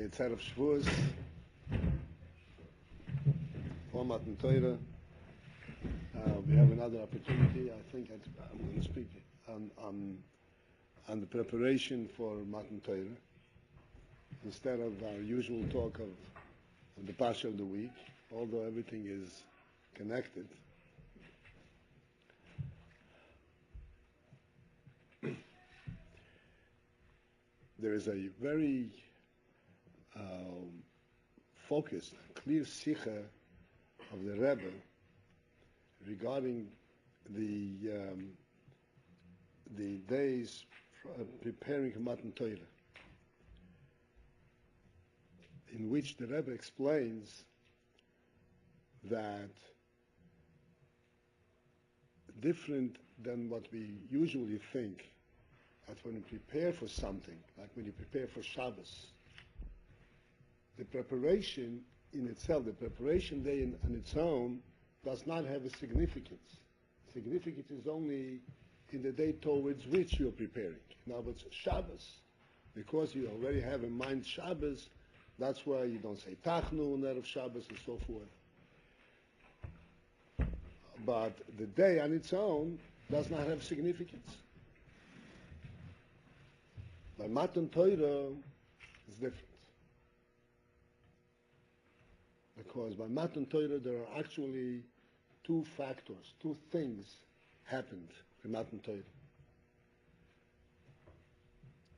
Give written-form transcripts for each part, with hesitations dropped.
It's Erev Shavuos, for Matan Torah. We have another opportunity. I think I'm going to speak on the preparation for Matan Torah instead of our usual talk of the Pasha of the week, although everything is connected. There is a very focused, clear sikha of the Rebbe regarding the days preparing for Matan Torah, in which the Rebbe explains that different than what we usually think, that when you prepare for something, like when you prepare for Shabbos, the preparation in itself, the preparation day on its own, does not have a significance. Significance is only in the day towards which you're preparing. In other words, Shabbos, because you already have in mind Shabbos, that's why you don't say Tachnu on Erev Shabbos and so forth. But the day on its own does not have significance. By Matan Torah, it's different. Because by Matan Torah, there are actually two factors, two things happened in Matan Torah.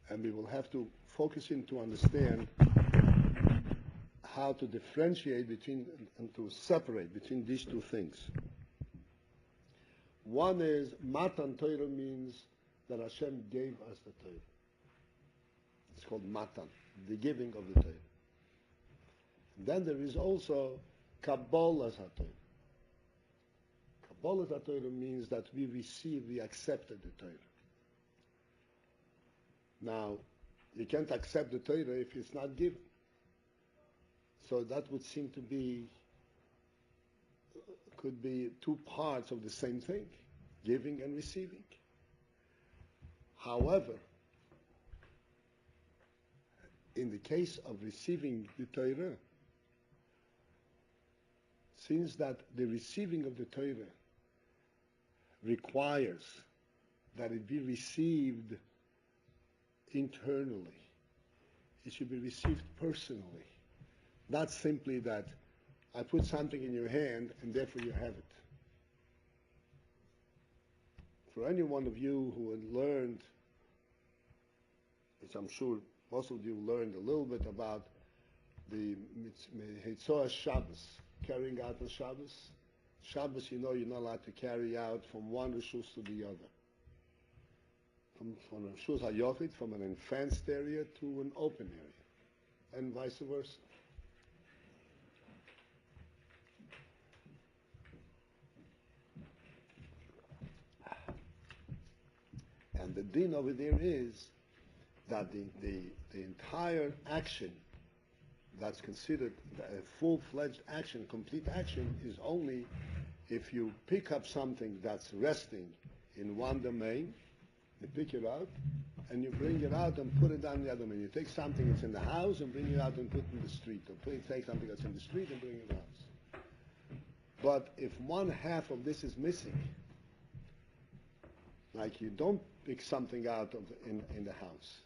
And we will have to focus in to understand how to differentiate between and to separate between these two things. One is Matan Torah means that Hashem gave us the Torah. It's called Matan, the giving of the Torah. Then there is also Kabbalah HaTorah. Kabbalah HaTorah means that we received, we accepted the Torah. Now, you can't accept the Torah if it's not given. So that would seem to be, could be two parts of the same thing, giving and receiving. However, in the case of receiving the Torah, since that the receiving of the Torah requires that it be received internally, it should be received personally, not simply that I put something in your hand and therefore you have it. For any one of you who had learned, which I'm sure most of you learned a little bit about the Mitzvah Shabbos, carrying out on Shabbos. Shabbos, you know, you're not allowed to carry out from one Rishus to the other. From Rishus HaYochid, from an fenced area to an open area, and vice versa. And the din over there is that the entire action that's considered a full-fledged action, complete action, is only if you pick up something that's resting in one domain, you pick it out, and you bring it out and put it down the other domain. You take something that's in the house and bring it out and put it in the street, or take something that's in the street and bring it in the house. But if one half of this is missing, like you don't pick something out of in the house,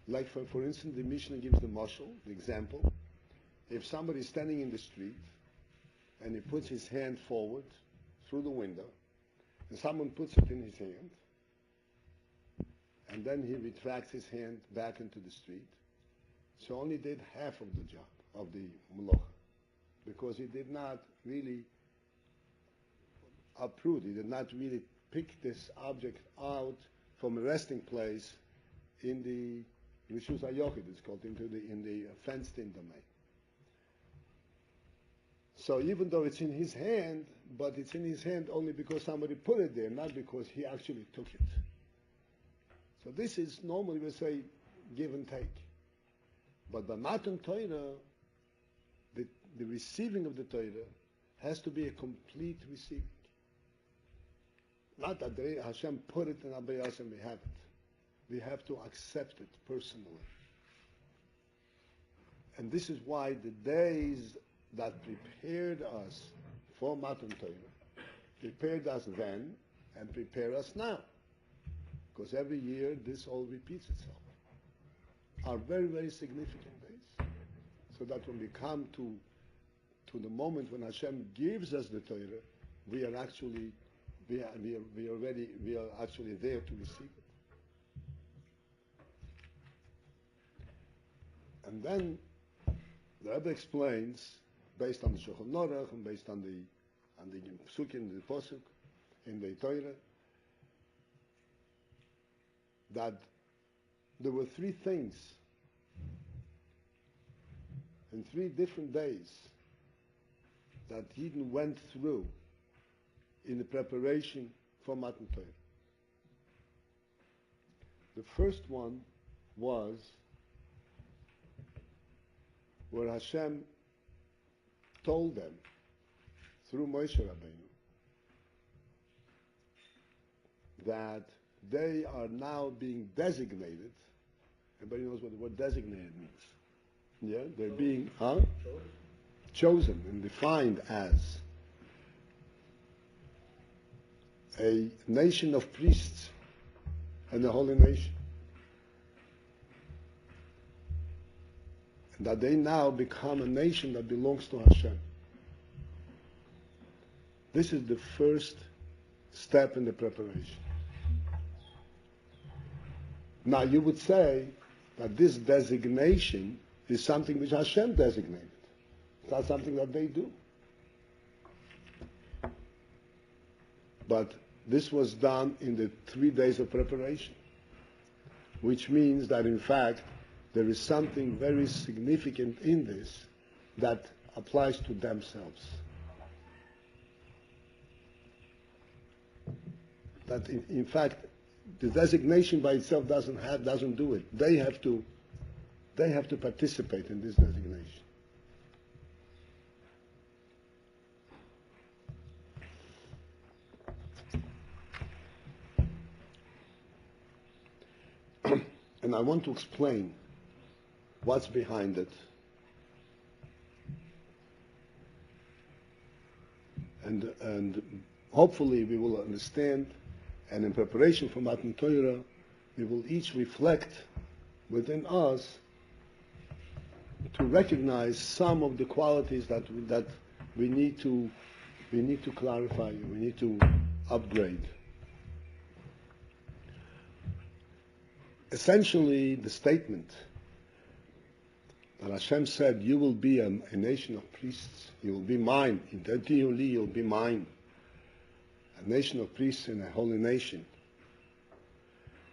like for instance, the Mishnah gives the mashal, the example. If somebody is standing in the street and he puts his hand forward through the window, and someone puts it in his hand, and then he retracts his hand back into the street, so only did half of the job of the molocha, because he did not really uproot, he did not really pick this object out from a resting place in the Rishus HaYochid, it's called, in the fenced-in domain. So even though it's in his hand, but it's in his hand only because somebody put it there, not because he actually took it. So this is normally, we say, give and take. But by Matan Torah, the receiving of the Torah has to be a complete receiving. Not that Hashem put it in Abba and we have it. We have to accept it personally. And this is why the days that prepared us for Matan Torah, prepared us then and prepare us now. Because every year this all repeats itself. Are very, very significant days. So that when we come to the moment when Hashem gives us the Torah, we are actually we are actually there to receive it. And then the Rebbe explains, based on the Shulchan Aruch and based on the Psukim, the Posuk in the Torah, that there were three things in 3 different days that Eden went through in the preparation for Matan Torah. The first one was where Hashem told them through Moshe Rabbeinu that they are now being designated. Everybody knows what the word designated means. Yeah, they're being chosen and defined as a nation of priests and a holy nation. And that they now become a nation that belongs to Hashem. This is the first step in the preparation. Now you would say that this designation is something which Hashem designated. It's not something that they do. But this was done in the 3 days of preparation, which means that in fact there is something very significant in this that applies to themselves. That in fact the designation by itself doesn't do it. They have to participate in this designation. And I want to explain what's behind it. And hopefully we will understand, and in preparation for Matan Torah, we will each reflect within us to recognize some of the qualities that we need to clarify, we need to upgrade. Essentially, the statement that Hashem said, "You will be a nation of priests. You will be mine. You'll be mine. A nation of priests and a holy nation."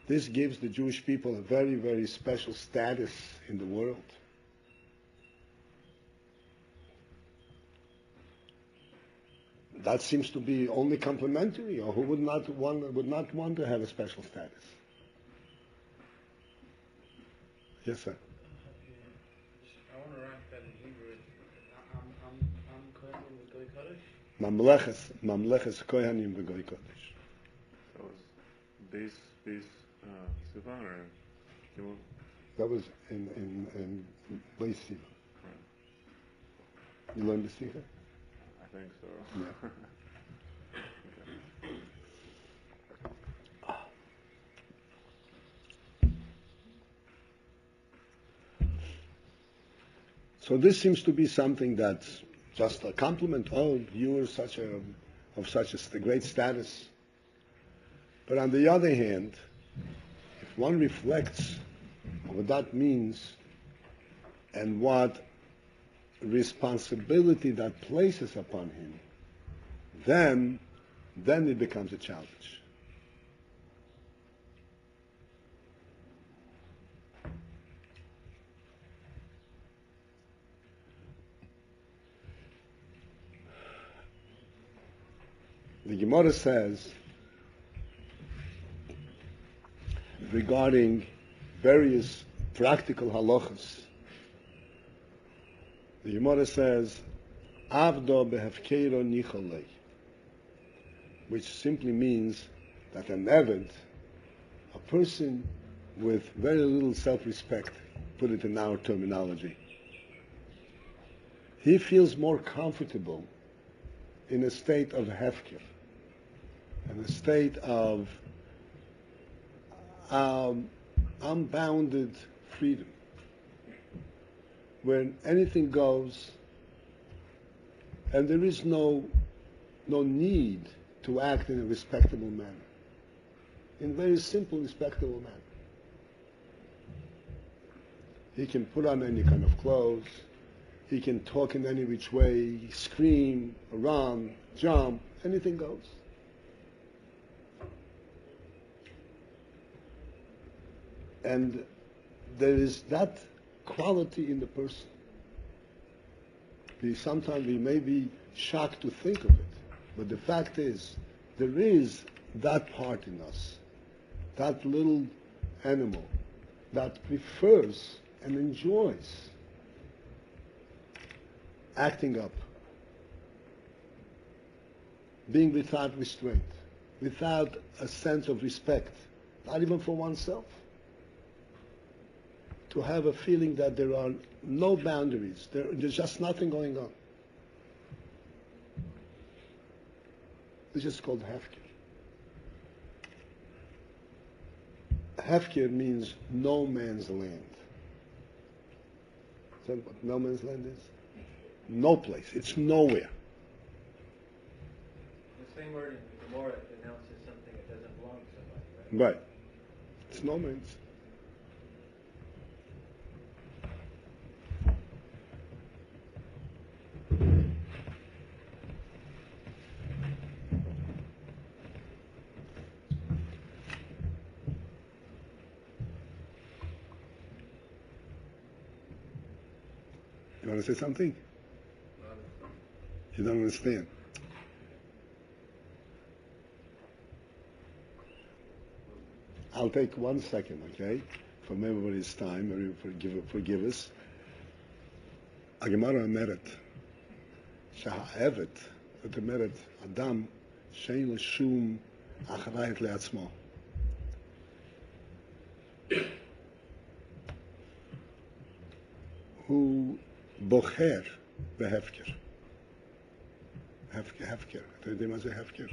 This gives the Jewish people a very, very special status in the world. That seems to be only complimentary, or who would not want to have a special status? Yes, sir. I want to write that in Hebrew. I'm Kohanim v'Goy Kodesh. Mamleches Kohanim v'Goy Kodesh. That was base Sivan or Gimel? That was in Beis Sivan. Right. You learned the Sikha? I think so. Yeah. So this seems to be something that's just a compliment. Oh, you are of such a great status. But on the other hand, if one reflects on what that means and what responsibility that places upon him, then it becomes a challenge. The Gemara says regarding various practical halachas, the Gemara says, Avdo behefkeiro nicholei, which simply means that an Eved, a person with very little self-respect, put it in our terminology, he feels more comfortable in a state of hefker, in a state of unbounded freedom, when anything goes, and there is no need to act in a respectable manner, in a very simple, respectable manner. He can put on any kind of clothes, he can talk in any which way, scream, run, jump, anything goes. And there is that quality in the person. Sometimes we may be shocked to think of it, but the fact is, there is that part in us, that little animal that prefers and enjoys acting up, being without restraint, without a sense of respect, not even for oneself. To have a feeling that there are no boundaries, there's just nothing going on. This is called hefker. Hefker means no man's land. Is that what no man's land is? No place. It's nowhere. The same word in Gemara announces something that doesn't belong to somebody, right? Right. It's no man's. You want to say something? You don't understand. I'll take 1 second, okay, from everybody's time. Forgive us. הגמרא אומרת שהעבד, זאת אומרת, אדם שאין לו שום אחריות לעצמו. הוא בוחר בהפקר. הפקר. אתה יודע מה זה הפקר?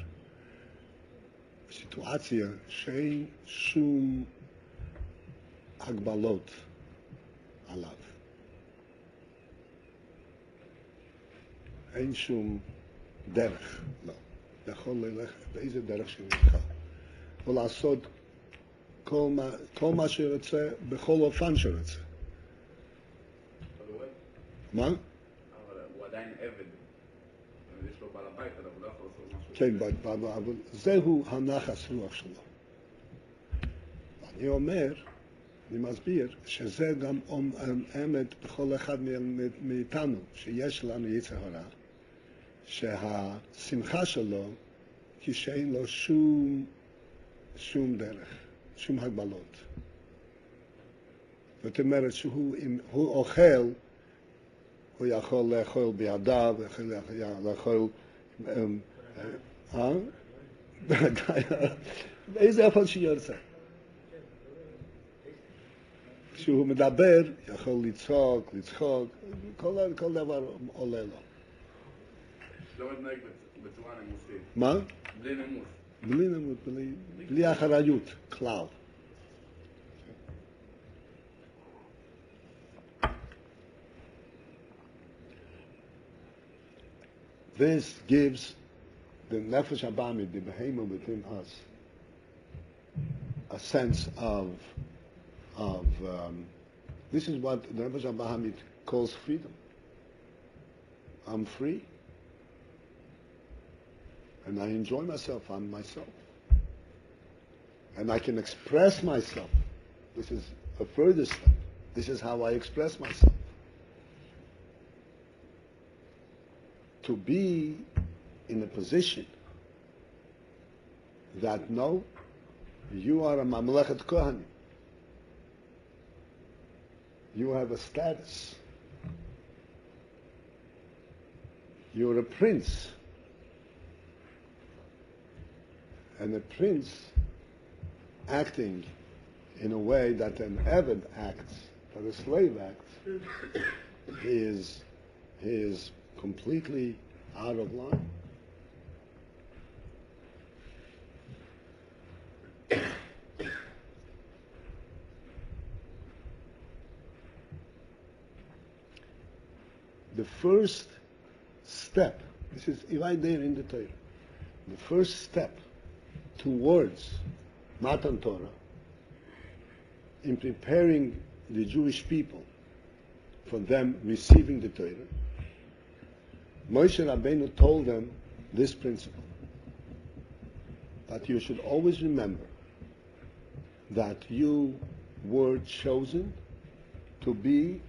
סיטואציה שאין שום הגבלות עליו. אין שום דרך, לא. יכול ללכת באיזה דרך שנבחר. ולעשות כל מה שרוצה, בכל אופן שרוצה. מה? אבל הוא עדיין עבד. יש לו בעל הבית, אבל הוא לא יכול לעשות משהו. כן, אבל זהו הנחס רוח שלו. אני אומר, אני מסביר, שזה גם אמת בכל אחד מאיתנו, שיש לנו יצר הרע, שהשמחה שלו, כשאין לו שום דרך, שום הגבלות. זאת אומרת שהוא אוכל, הוא יכול לאכול בידיו, לאכול, באיזה אופן שירצה. כשהוא מדבר, יכול לצחוק, כל דבר עולה לו. לא מתנהג בצורה נימוסית. מה? בלי נימוס. בלי נימוס, בלי אחריות, כלל. This gives the nefesh abamid, the behemoth within us, a sense of this is what the nefesh abamid calls freedom. I'm free, and I enjoy myself. I'm myself, and I can express myself. This is a further step. This is how I express myself. To be in a position that no, you are a mamlechet kohanim. You have a status. You're a prince. And a prince acting in a way that an Eved acts, that a slave acts, is he is completely out of line. The first step, this is right there in the Torah, the first step towards Matan Torah, in preparing the Jewish people for them receiving the Torah, Moshe Rabbeinu told them this principle, that you should always remember that you were chosen to be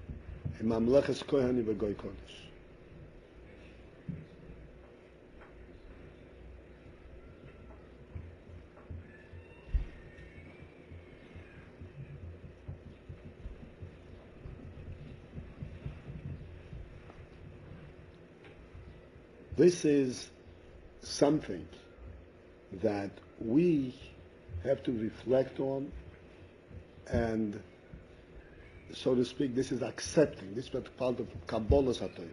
a Mamleches Kohanim V'Goy Kodesh. This is something that we have to reflect on, and so to speak, this is accepting. This is what part of Kabbalah's HaTorah.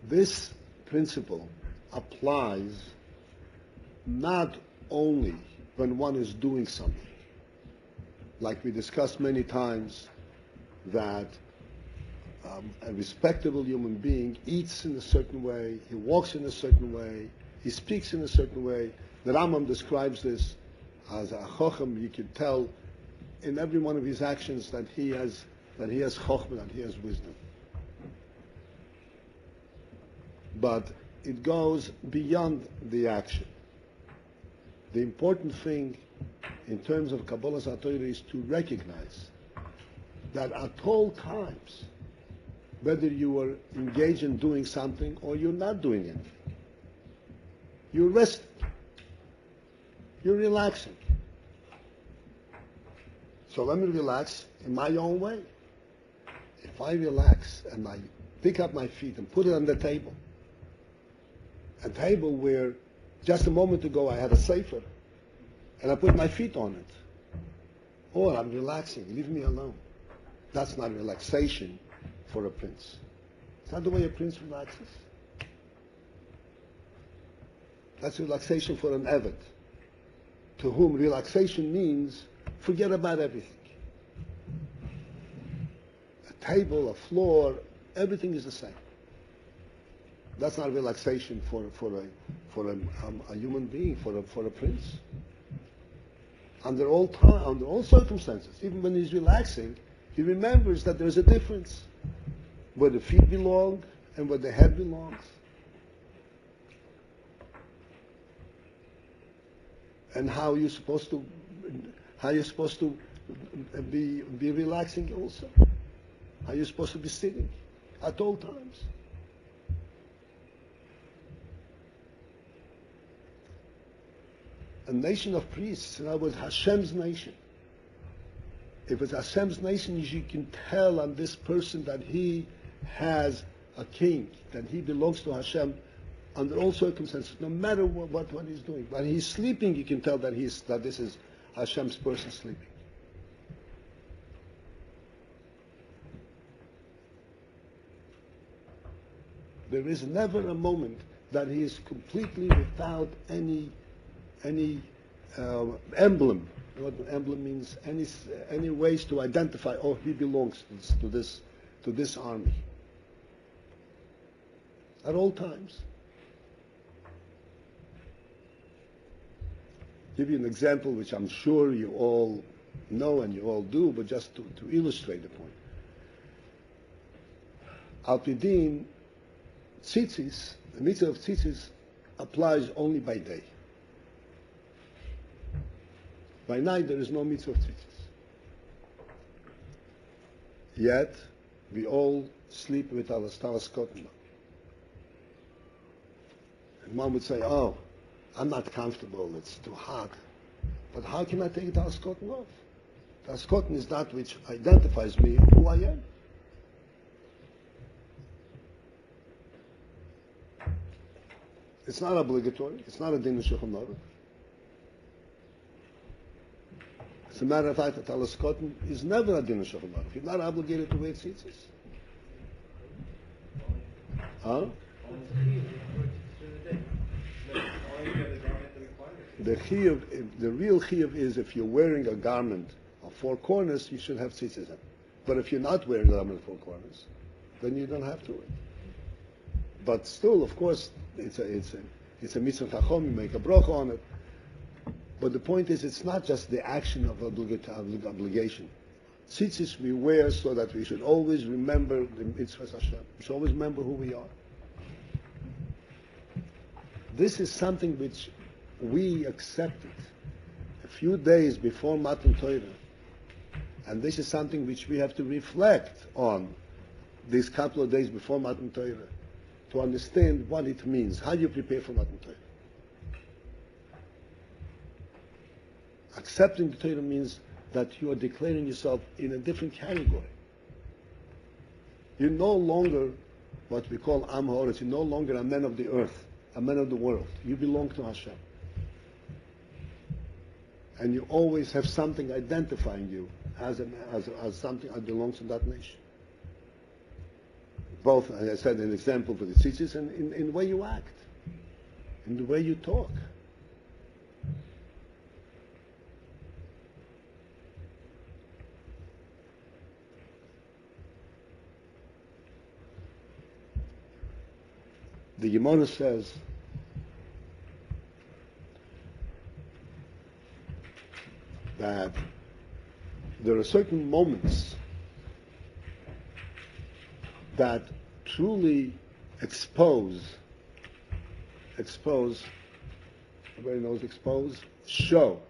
This principle applies not only when one is doing something, like we discussed many times, that a respectable human being eats in a certain way, he walks in a certain way, he speaks in a certain way. The Rambam describes this as a chochem. You can tell in every one of his actions that he has chokhmah, that he has wisdom. But it goes beyond the action. The important thing in terms of Kabbalah's HaTorah is to recognize that at all times, whether you are engaged in doing something or you're not doing anything, you're resting, you're relaxing. So let me relax in my own way. If I relax and I pick up my feet and put it on the table, a table where just a moment ago I had a sefer, and I put my feet on it, oh, I'm relaxing, leave me alone. That's not relaxation for a prince. It's not the way a prince relaxes. That's relaxation for an Eved, to whom relaxation means forget about everything. A table, a floor, everything is the same. That's not relaxation for a human being, for a prince. Under all circumstances, even when he's relaxing, he remembers that there's a difference where the feet belong and where the head belongs. And how you're supposed to be relaxing also. How you're supposed to be sitting at all times. A nation of priests, in other words, Hashem's nation. If it's Hashem's nation, you can tell on this person that he has a king, that he belongs to Hashem under all circumstances, no matter what he's doing. When he's sleeping, you can tell that this is Hashem's person sleeping. There is never a moment that he is completely without any emblem. What emblem means? Any ways to identify. Oh, he belongs to this army. At all times. Give you an example, which I'm sure you all know and you all do, but just to illustrate the point. Al Pidin, tzitzis, the mitzvah of tzitzis applies only by day. By night there is no mitzvah of tzitzis. Yet we all sleep with our talas kotna. And one would say, oh, I'm not comfortable, it's too hot. But how can I take the talas kotna off? Talas kotna is that which identifies me who I am. It's not obligatory. It's not a din of Shulchan Aruch. It's a matter of fact, a talis cotton is never a din of Shulchan Aruch. You're not obligated to wear tzitzis. Huh? The chiyuv, the real chiyuv is if you're wearing a garment of four corners, you should have tzitzis in. But if you're not wearing a garment of four corners, then you don't have to. But still, of course, it's a mitzvah chacham. You make a bracha on it. But the point is, it's not just the action of obligation. Tzitzis we wear so that we should always remember the mitzvah Hashem. We should always remember who we are. This is something which we accepted a few days before Matan Torah. And this is something which we have to reflect on these couple of days before Matan Torah to understand what it means. How do you prepare for Matan Torah? Accepting the Torah means that you are declaring yourself in a different category. You're no longer what we call Am Ha'aretz. You're no longer a man of the earth, a man of the world. You belong to Hashem. And you always have something identifying you as something that belongs to that nation. Both, as I said, an example for the tzitzis and in the way you act, in the way you talk. The Gemara says that there are certain moments that truly expose, everybody knows expose, show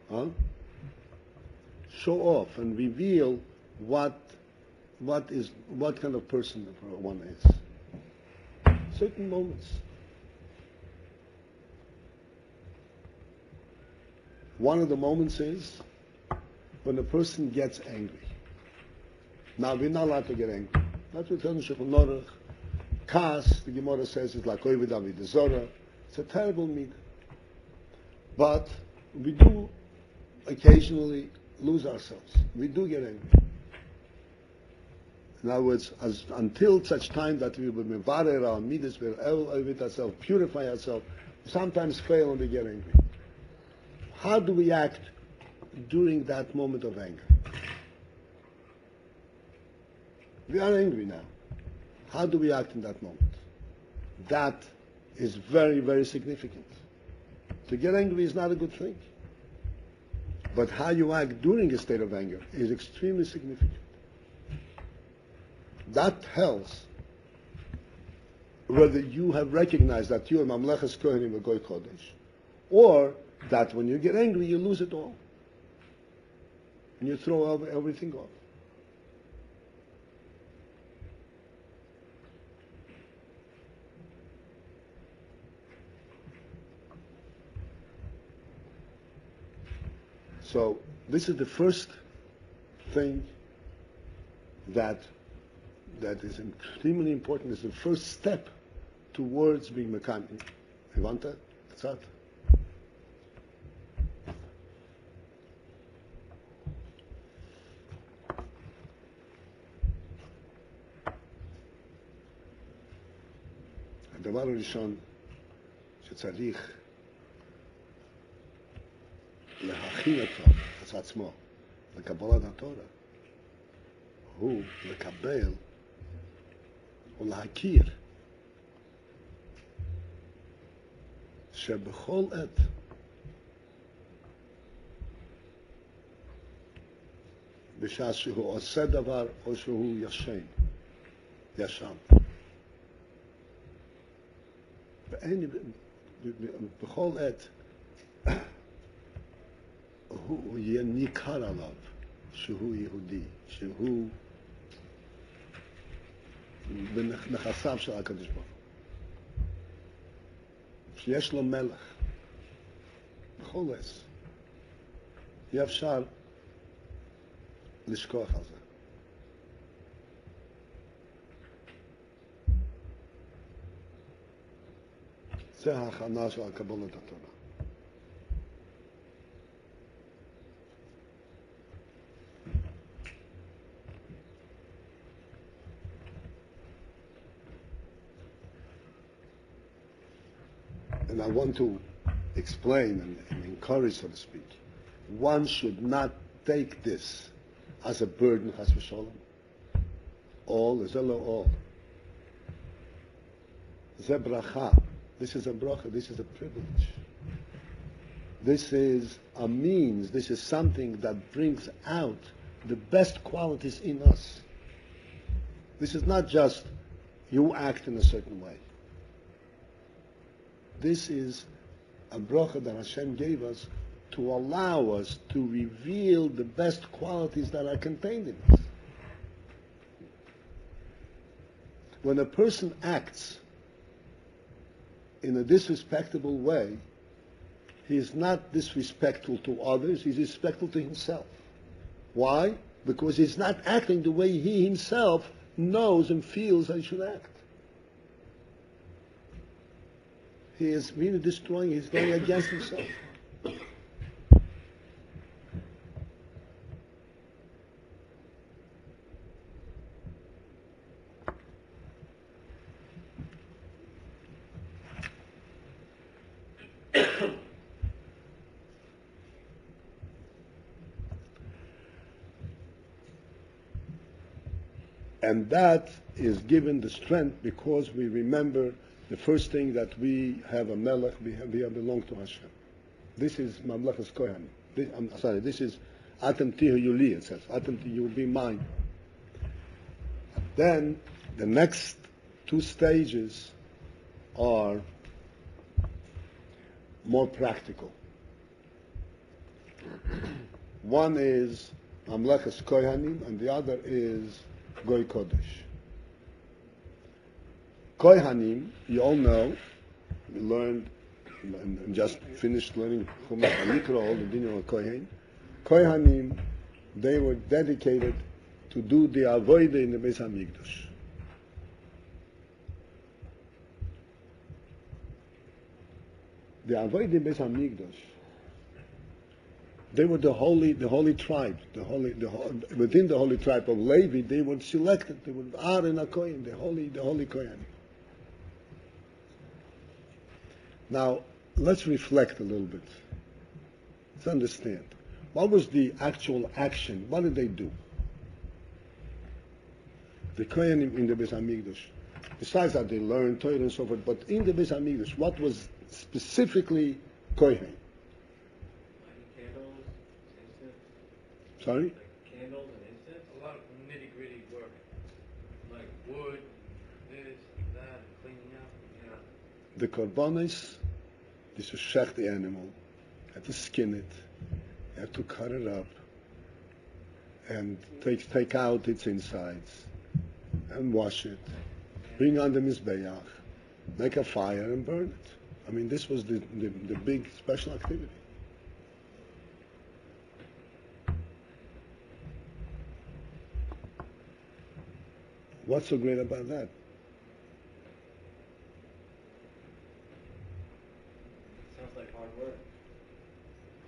off and reveal what kind of person one is. Certain moments. One of the moments is when a person gets angry. Now, we're not allowed to get angry. That's what tells Shulchan Aruch. Kas, the Gemara says, is like Ovid Avodah Zorah. It's a terrible midah. But we do occasionally lose ourselves. We do get angry. In other words, until such time that we will mevarer our midas, we'll elevate ourselves, purify ourselves, sometimes fail and we get angry. How do we act during that moment of anger? We are angry now. How do we act in that moment? That is very, very significant. To get angry is not a good thing. But how you act during a state of anger is extremely significant. That tells whether you have recognized that you are Mamleches Kohanim or Goy Kodesh, or that when you get angry, you lose it all. And you throw everything off. So, this is the first thing that is extremely important. It's the first step towards being mekayim. You want that? That's that. הדבר הראשון שצריך להכין אותו, את עצמו, לקבלת התורה, הוא לקבל ולהכיר שבכל עת בשעה שהוא עושה דבר או שהוא ישן. בכל עת הוא יהיה ניכר עליו שהוא יהודי, שהוא בנכסיו של הקדוש ברוך הוא, שיש לו מלך בכל עת. אי אפשר לשכוח על זה. זה ההכנה של קבלת התורה. and I want to explain and encourage, so to speak, one should not take this as a burden, chas v'sholem. All is all. Ze bracha. This is a bracha. This is a privilege. This is a means. This is something that brings out the best qualities in us. This is not just you act in a certain way. This is a bracha that Hashem gave us to allow us to reveal the best qualities that are contained in us. When a person acts in a disrespectful way, he is not disrespectful to others, he's disrespectful to himself. Why? Because he's not acting the way he himself knows and feels that he should act. He is really destroying, he's going against himself. And that is given the strength because we remember the first thing that we have a melech, we belong to Hashem. This is Mamlechas Kohanim. This is Atem Tihu Yuli, it says. Atem Tihu, you will be mine. Then the next two stages are more practical. One is Mamlechas Kohanim, and the other is Goy Kodesh. Kohanim, you all know, we learned and just finished learning Chumash Mikra, all the Dinyan of Kohen. Kohanim, they were dedicated to do the avodah in the Beis HaMikdash. The avodah in the Beis HaMikdash, they were the holy tribe, within the holy tribe of Levi. They were selected. They were Aaron HaKohen, the holy Kohen. Now let's reflect a little bit. Let's understand. What was the actual action? What did they do? The Kohanim in the Beis HaMikdash. Besides that, they learned Torah and so forth. But in the Beis HaMikdash, what was specifically Kohen? Sorry? Like candles and incense? A lot of nitty-gritty work. Like wood, this, that, cleaning up. Yeah. The korbanos, this is shech the animal. You have to skin it. You have to cut it up. And take out its insides. And wash it. Bring on the mizbeach. Make a fire and burn it. I mean, this was the big special activity. What's so great about that? Sounds like hard work.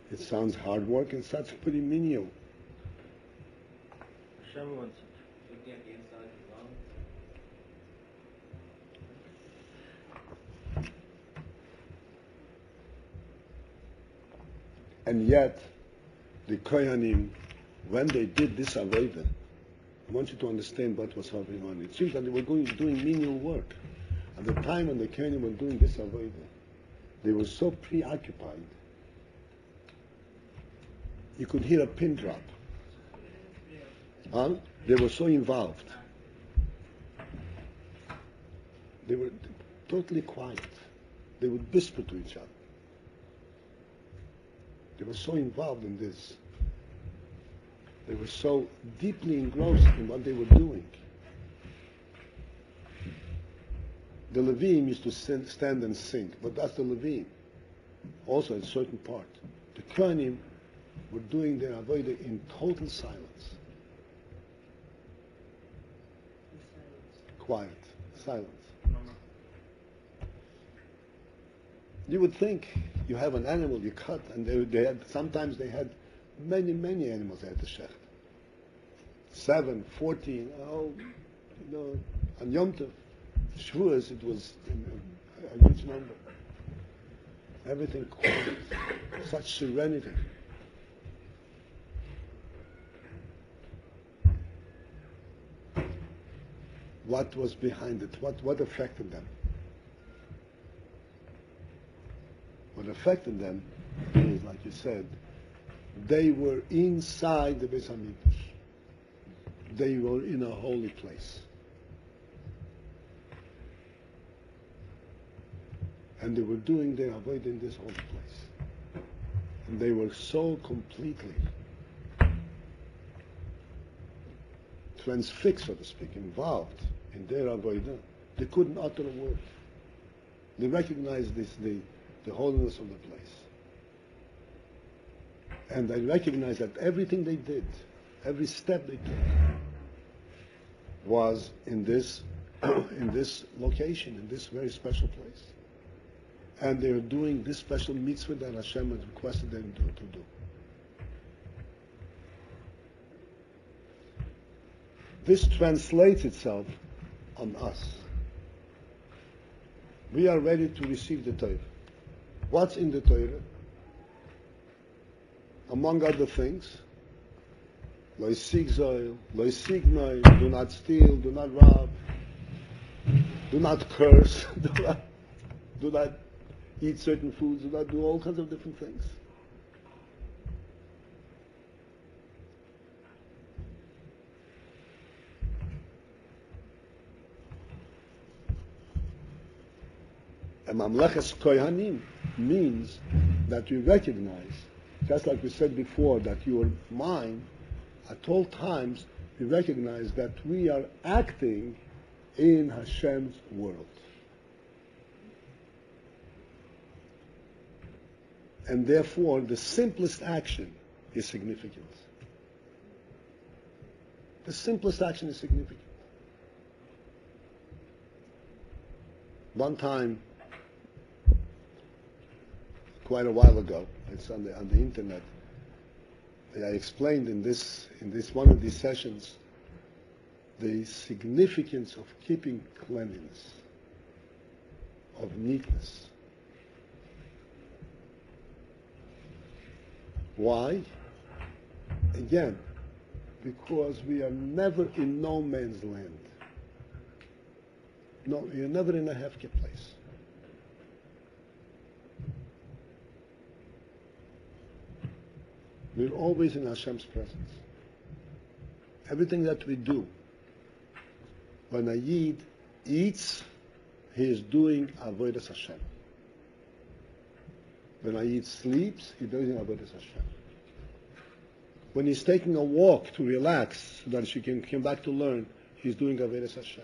It sounds hard work and sounds pretty menial. Hashem wants looking at the inside of the lungs. And yet, the Kohanim, when they did this avodah, I want you to understand what was going on. It seems that they were doing menial work. At the time when the Kohanim were doing this avodah, they were so preoccupied. You could hear a pin drop. Huh? They were so involved. They were totally quiet. They would whisper to each other. They were so involved in this. They were so deeply engrossed in what they were doing. The Levim used to stand and sing, but that's the Levim. Also, in a certain part. The Kohanim were doing their avodah in total silence. Quiet. Silence. You would think you have an animal you cut, and sometimes they had many animals at the shecht. 7, 14, on Yom Tov, Shavuois, it was a huge number. everything quiet, such serenity. What was behind it? What affected them? What affected them is, like you said, they were inside the Beis Hamikdash. They were in a holy place. And they were doing their avodah in this holy place. And they were so completely transfixed, so to speak, involved in their avodah, they couldn't utter a word. They recognized the holiness of the place. And they recognized that everything they did, every step they took, was in this in this location, in this very special place. And they were doing this special mitzvah that Hashem had requested them to do. This translates itself on us. We are ready to receive the Torah. What's in the Torah? Among other things, lo yisig zoil, lo yisignoi, do not steal, do not rob, do not curse, do not eat certain foods, do not do all kinds of different things. And Mamleches Kohanim means that we recognize, just like we said before, that your mind, at all times, we recognize that we are acting in Hashem's world. And therefore, the simplest action is significant. The simplest action is significant. One time, quite a while ago, it's on the internet, I explained in this one of these sessions the significance of keeping cleanliness, of neatness. Why? Again, because we are never in no man's land. No, you're never in a hefker place. We're always in Hashem's presence. Everything that we do, when a Yid eats, he is doing avodas Hashem. When a Yid sleeps, he's doing avodas Hashem. When he's taking a walk to relax, so that he can come back to learn, he's doing avodas Hashem.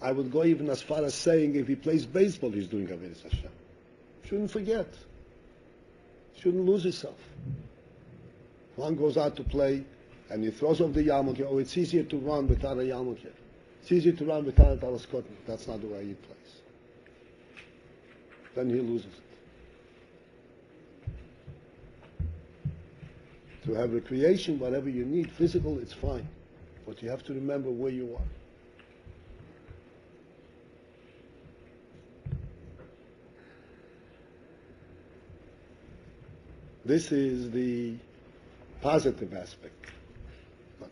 I would go even as far as saying if he plays baseball, he's doing avodas Hashem. Shouldn't forget. Shouldn't lose himself. One goes out to play and he throws off the yarmulke. Oh, it's easier to run without a yarmulke. It's easier to run without a talis cotton. That's not the way he plays. Then he loses it. To have recreation, whatever you need, physical, it's fine. But you have to remember where you are. This is the positive aspect.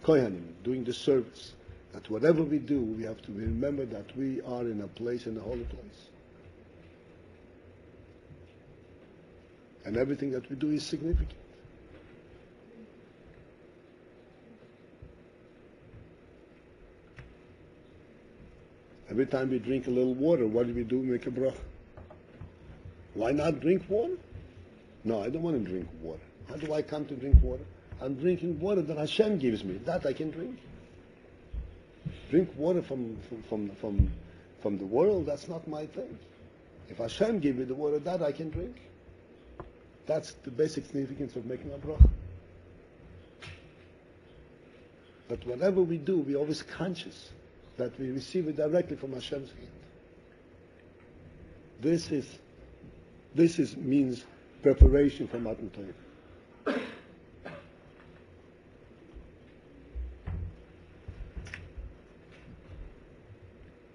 Kohanim, doing the service. That whatever we do, we have to remember that we are in a place, in a holy place. And everything that we do is significant. Every time we drink a little water, what do we do? Make a bracha. Why not drink water? No, I don't want to drink water. How do I come to drink water? I'm drinking water that Hashem gives me. That I can drink. Drink water from the world, that's not my thing. If Hashem gives me the water, that I can drink. That's the basic significance of making a bracha. But whatever we do, we're always conscious that we receive it directly from Hashem's hand. This means preparation for Matan Torah.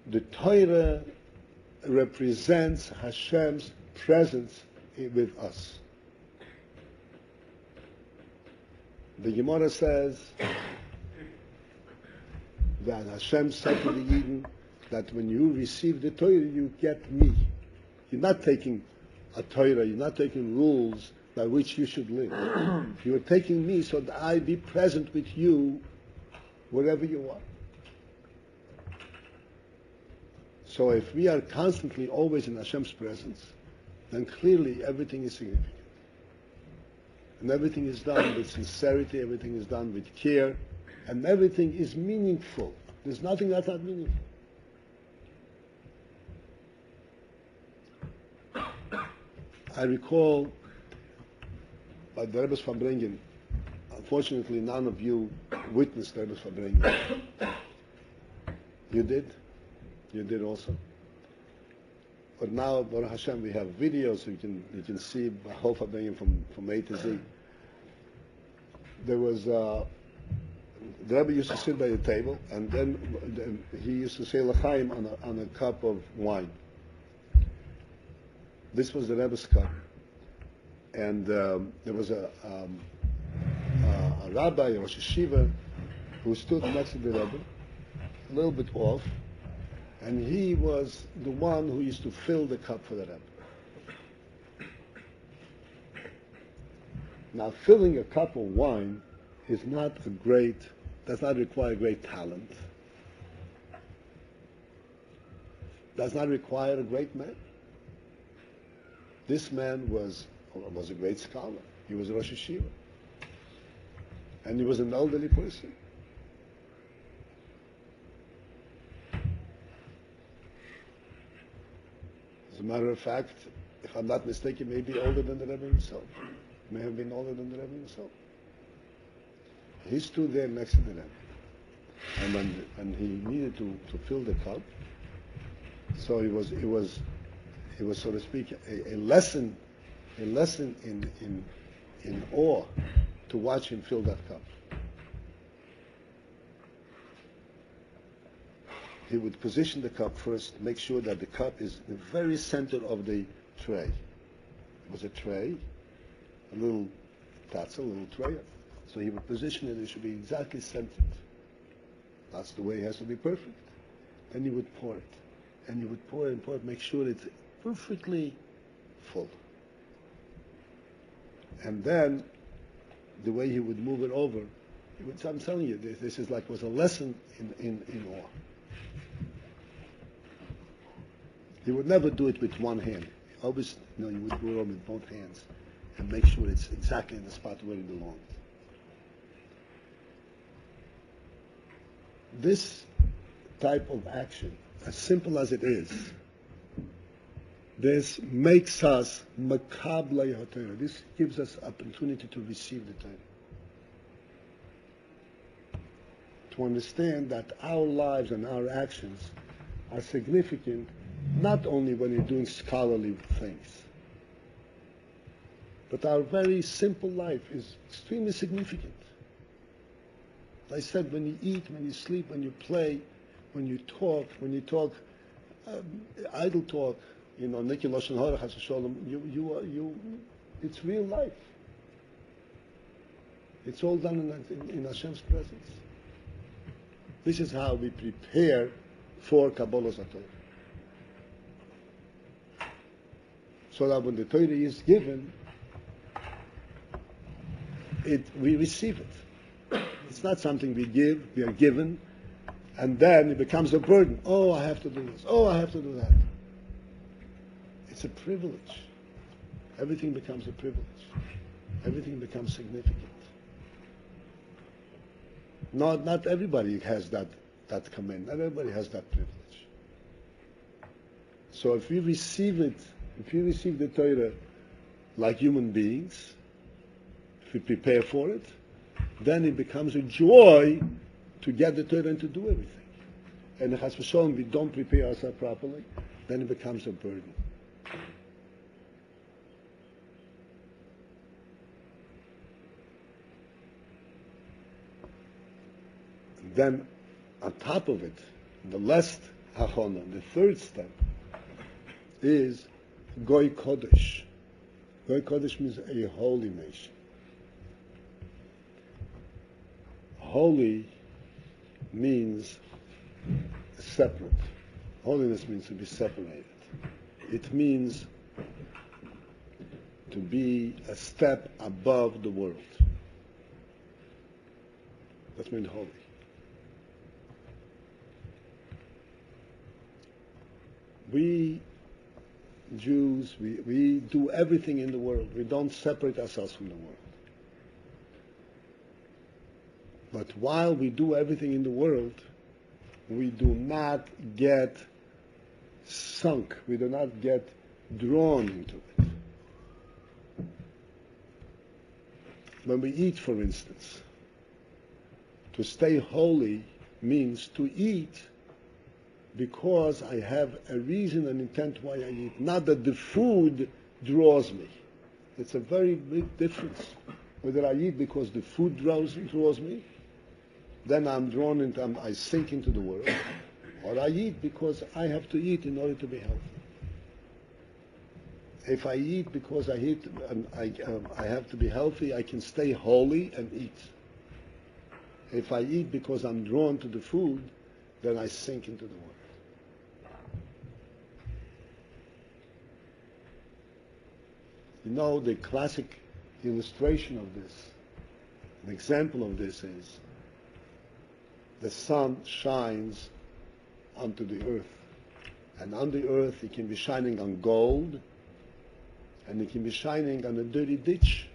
The Torah represents Hashem's presence with us. The Gemara says that Hashem said to the Eden that when you receive the Torah, you get me. You're not taking a Torah, you're not taking rules by which you should live. You're taking me so that I be present with you wherever you are. So if we are constantly always in Hashem's presence, then clearly everything is significant. And everything is done with sincerity, everything is done with care, and everything is meaningful. There's nothing that's not meaningful. I recall by the Rebbe's Farbrengen, unfortunately none of you witnessed the Rebbe's Farbrengen. You did? You did also. But now, Baruch Hashem, we have videos, so you can see the whole Farbrengen from A to Z. There was the Rebbe used to sit by the table, and then he used to say l'chaim on a cup of wine. This was the Rebbe's cup, and there was a rabbi, a Rosh Yeshiva, who stood next to the Rebbe, a little bit off, and he was the one who used to fill the cup for the Rebbe. Now, filling a cup of wine does not require great talent, does not require a great man. This man was a great scholar. He was a Rosh Yeshiva. And he was an elderly person. As a matter of fact, if I'm not mistaken, maybe older than the Rebbe himself. May have been older than the Rebbe himself. He stood there next to the Rebbe. And when he needed to fill the cup, so it was so to speak a lesson in awe to watch him fill that cup. He would position the cup first, make sure that the cup is in the very center of the tray. It was a tray, a little tassel, a little tray. So he would position it should be exactly centered. That's the way it has to be perfect. Then he would pour it. And he would pour it and pour it, make sure it's perfectly full. And then the way he would move it over, I'm telling you, this is was a lesson in awe. He would never do it with one hand. Always, he would do it with both hands and make sure it's exactly in the spot where it belongs. This type of action, as simple as it is, this makes us makablei haTorah. This gives us opportunity to receive the Torah. To understand that our lives and our actions are significant not only when you're doing scholarly things, but our very simple life is extremely significant. I said, when you eat, when you sleep, when you play, when you talk idle talk, Niki Lashon Hara Chas V'Sholom, it's real life. It's all done in Hashem's presence. This is how we prepare for Kabbalah Torah. So that when the Torah is given, we receive it. It's not something we give, we are given, and then it becomes a burden. Oh, I have to do this. Oh, I have to do that. It's a privilege. Everything becomes a privilege. Everything becomes significant. Not everybody has that command. Not everybody has that privilege. So if we receive it, if we receive the Torah like human beings, if we prepare for it, then it becomes a joy to get the Torah and to do everything. And if Chas V'Sholom we don't prepare ourselves properly, then it becomes a burden. Then, on top of it, the last hachana, the third step, is Goy Kodesh. Goy Kodesh means a holy nation. Holy means separate. Holiness means to be separated. It means to be a step above the world. That's means holy. We Jews, we do everything in the world. We don't separate ourselves from the world. But while we do everything in the world, we do not get sunk. We do not get drawn into it. When we eat, for instance, to stay holy means to eat because I have a reason and intent why I eat. Not that the food draws me. It's a very big difference. Whether I eat because the food draws me, then I'm drawn into, I sink into the world. Or I eat because I have to eat in order to be healthy. If I eat because I have to be healthy, I can stay holy and eat. If I eat because I'm drawn to the food, then I sink into the world. You know, the classic illustration of this, an example of this is the sun shines onto the earth. And on the earth it can be shining on gold, and it can be shining on a dirty ditch.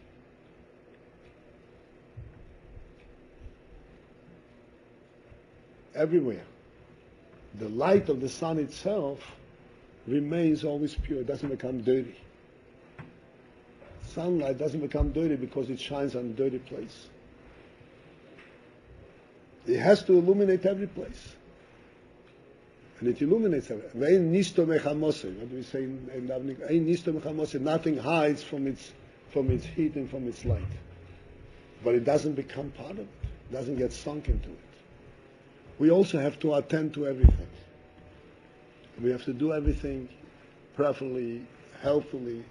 Everywhere. The light of the sun itself remains always pure. It doesn't become dirty. Sunlight doesn't become dirty because it shines on a dirty place. It has to illuminate every place. And it illuminates everything. What do we say in davening? Nothing hides from its heat and from its light. But it doesn't become part of it. It doesn't get sunk into it. We also have to attend to everything. We have to do everything properly, healthily,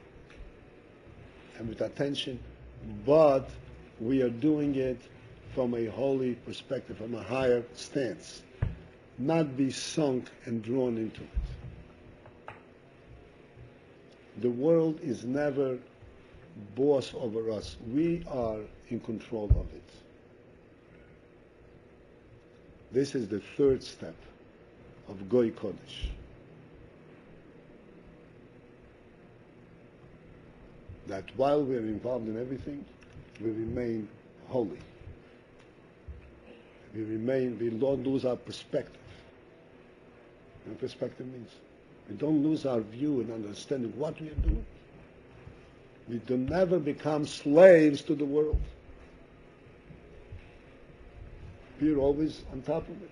and with attention, but we are doing it from a holy perspective, from a higher stance. Not be sunk and drawn into it. The world is never boss over us. We are in control of it. This is the third step of Goy Kodesh. That while we are involved in everything, we remain holy. We don't lose our perspective. And perspective means we don't lose our view and understanding what we are doing. We do never become slaves to the world. We are always on top of it.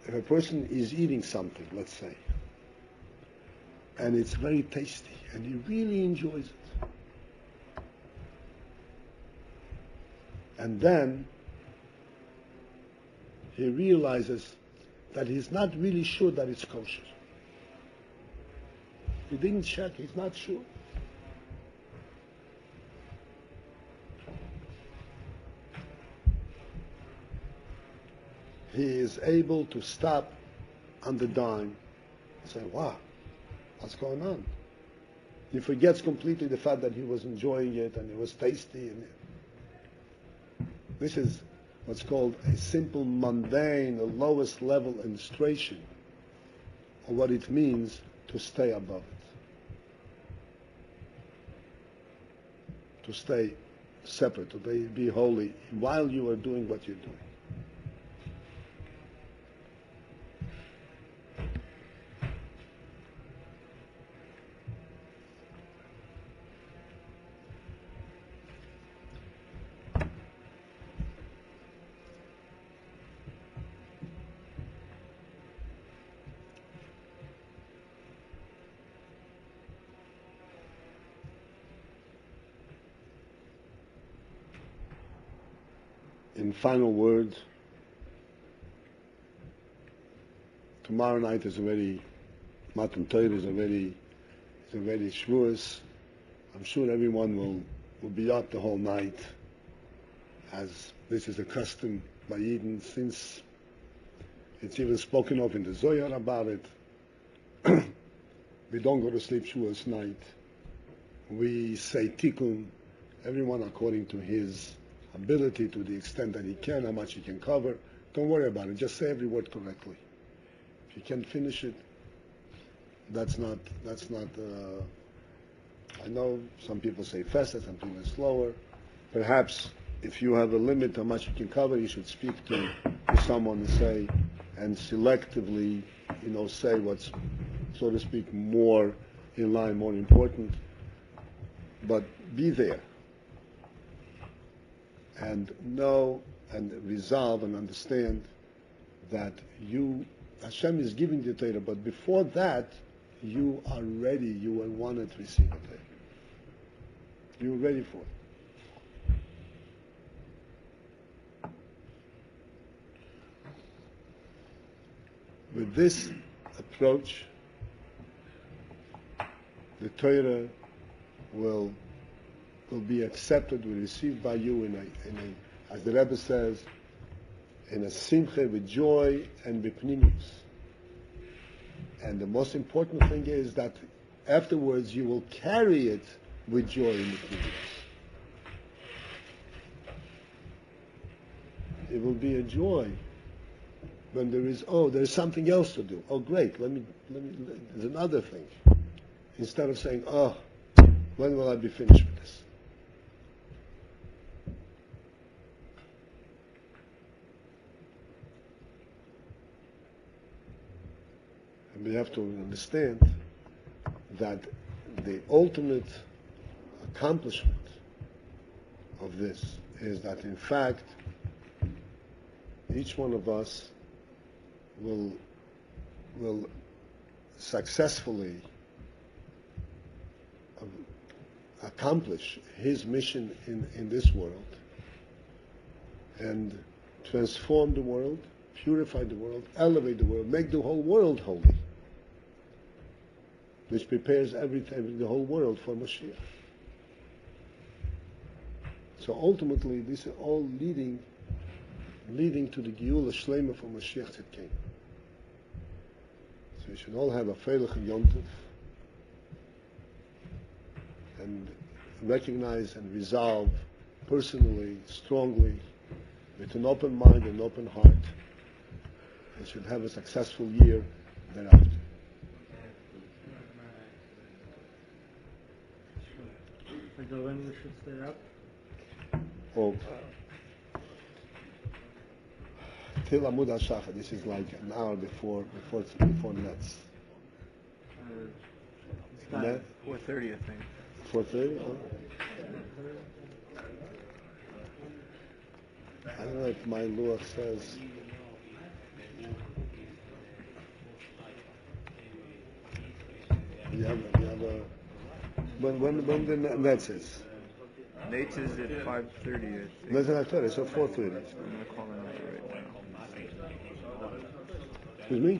If a person is eating something, let's say, and it's very tasty, and he really enjoys it, and then he realizes that he's not really sure that it's kosher. He didn't check, he's not sure. He is able to stop on the dime and say, wow, what's going on? He forgets completely the fact that he was enjoying it and it was tasty. And this is what's called a simple, mundane, the lowest level illustration of what it means to stay above it. To stay separate, to be holy while you are doing what you're doing. in final words, tomorrow night is already, Matan Torah is already Shavuos. I'm sure everyone will be up the whole night, as this is a custom by Eden, since it's even spoken of in the Zohar about it. We don't go to sleep Shavuos night. We say Tikkun, everyone according to his ability, to the extent that he can, how much he can cover. Don't worry about it. Just say every word correctly. If you can't finish it, that's not. I know some people say faster, some people slower. Perhaps if you have a limit how much you can cover, you should speak to someone and say, and selectively, say what's, so to speak, more in line, more important. But be there and know and resolve and understand that Hashem is giving the Torah, but before that, you are ready, you are wanted to receive the Torah. You're ready for it. With this approach, the Torah will be accepted, will be received by you in a, as the Rebbe says, in a simcha, with joy and bipnimius. And the most important thing is that afterwards you will carry it with joy and bipnimius. It will be a joy when there's something else to do. Oh, great! There's another thing. Instead of saying, when will I be finished with this? And we have to understand that the ultimate accomplishment of this is that, in fact, each one of us will successfully accomplish his mission in this world and transform the world, purify the world, elevate the world, make the whole world holy, which prepares everything, the whole world for Mashiach. So ultimately, these are all leading to the Geula Shlema for Mashiach that came. So we should all have a Freilich and Yontif and recognize and resolve personally, strongly, with an open mind and open heart, and should have a successful year thereafter. So when we should stay up? Oh, till Amud HaShachar. This is like an hour before Nets. It's not 4:30, I think. 4:30? I don't know if my Luach says. You have a when the Nets is? Nate's is at 5:30, I think. Nets at 5:30, so 4:30. I'm going to call him right now. Excuse me?